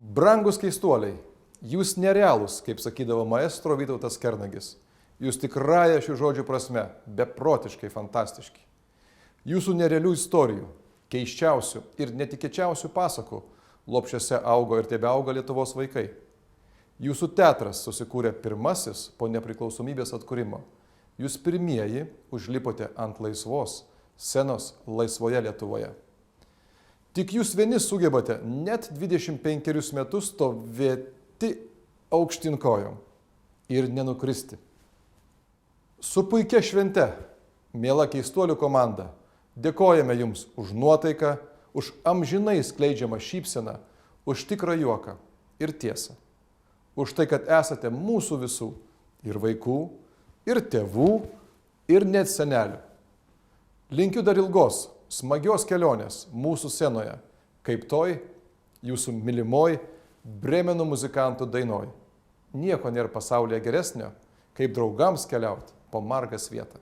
Brangus keistuoliai, jūs nerealūs, kaip sakydavo maestro Vytautas Kernagis. Jūs tikrąja šių žodžių prasme, beprotiškai fantastiški. Jūsų nerealių istorijų, keiščiausių ir netikėčiausių pasakų lopšiuose augo ir tebeauga Lietuvos vaikai. Jūsų teatras susikūrė pirmasis po nepriklausomybės atkūrimo. Jūs pirmieji užlipote ant laisvos scenos laisvoje Lietuvoje. Tik jūs vieni sugebate net 25 metus stovėti aukštyn kojom ir nenukristi. Su puikia švente, miela keistuolių komanda, dėkojame jums už nuotaiką, už amžinai skleidžiamą šypseną, už tikrą juoką ir tiesą. Už tai, kad esate mūsų visų, ir vaikų, ir tėvų, ir net senelių. Linkiu dar ilgos, smagios kelionės mūsų scenoje, kaip toj jūsų mylimoj Brėmeno muzikantų dainoj. Nieko nėra pasaulyje geresnio, kaip draugams keliauti po margą svietą.